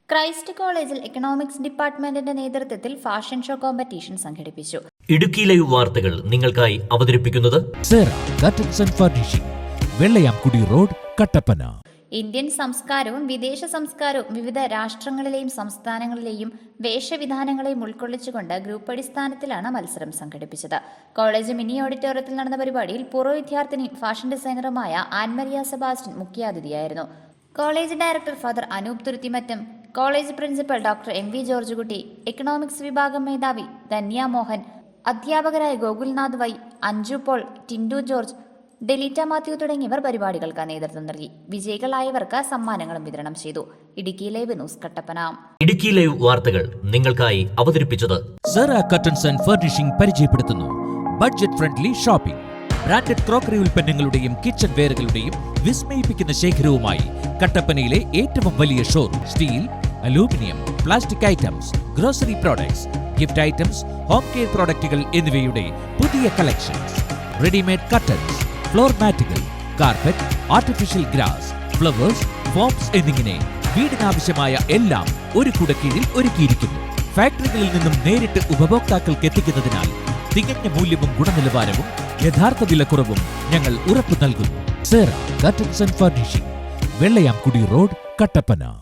Christ കോളേജിൽ economics ഡിപ്പാർട്ട്മെന്റിന്റെ നേതൃത്വത്തിൽ ഫാഷൻ ഷോ കോമ്പറ്റീഷൻ സംഘടിപ്പിച്ചു. ഇടുക്കി ലൈവ് വാർത്തകൾ നിങ്ങൾക്കായി അവതരിപ്പിക്കുന്നത് വെള്ളയാംകുടി റോഡ്, കട്ടപ്പന. ഇന്ത്യൻ സംസ്കാരവും വിദേശ സംസ്കാരവും വിവിധ രാഷ്ട്രങ്ങളിലെയും സംസ്ഥാനങ്ങളിലെയും വേഷവിധാനങ്ങളെയും ഉൾക്കൊള്ളിച്ചുകൊണ്ട് ഗ്രൂപ്പ് അടിസ്ഥാനത്തിലാണ് മത്സരം സംഘടിപ്പിച്ചത്. കോളേജ് മിനി ഓഡിറ്റോറിയത്തിൽ നടന്ന പരിപാടിയിൽ പൂർവ്വ വിദ്യാർത്ഥിനിയും ഫാഷൻ ഡിസൈനറുമായ ആൻമരിയ സെബാസ്റ്റ്യൻ മുഖ്യാതിഥിയായിരുന്നു. College director father Anoop Thuruthimattam, college principal doctor M V. George Kutty, economics വിഭാഗം മേധാവി ധന്യ മോഹൻ, അധ്യാപകരായ ഗോകുൽനാഥ് വൈ, അഞ്ജു പോൾ, ടിൻഡു ജോർജ്, ഡെലിറ്റ മാത്യു തുടങ്ങിയവർ പരിപാടികൾക്ക് നേതൃത്വം നൽകി. വിജയികളായവർക്ക് സമ്മാനങ്ങളും വിതരണം ചെയ്തു. Idukki live news, Kattappana. Idukki live വാർത്തകൾ നിങ്ങൾക്കായി അവതരിപ്പിച്ചത് സെറ കർട്ടൻസ് ആൻഡ് ഫർണിഷിംഗ് പരിചയപ്പെടുത്തുന്നു budget friendly shopping. Branded crockery ഉൽപ്പന്നങ്ങളുടെയും കിച്ചൺ വെയറുകളുടെയും വിസ്മയിപ്പിക്കുന്ന ശേഖരവുമായി കട്ടപ്പനയിലെ ഏറ്റവും വലിയ showroom. Steel, aluminium, plastic items, grocery products, gift items, home care പ്രോഡക്റ്റുകൾ എന്നിവയുടെ പുതിയ കളക്ഷൻസ്. റെഡിമെയ്ഡ് കർട്ടൻസ്, ഫ്ലോർ മാറ്റുകൾ, carpet, artificial grass, flowers, foams എന്നിങ്ങനെ വീടിനാവശ്യമായ എല്ലാം ഒരു കുടക്കീഴിൽ ഒരുക്കിയിരിക്കുന്നു. ഫാക്ടറികളിൽ നിന്നും നേരിട്ട് ഉപഭോക്താക്കൾക്ക് എത്തിക്കുന്നതിനാൽ തികഞ്ഞ മൂല്യവും ഗുണനിലവാരവും യഥാർത്ഥ വിലക്കുറവും ഞങ്ങൾ ഉറപ്പു നൽകുന്നു. Sera curtains and furnishing, Vellayamkudi road, Kattappana.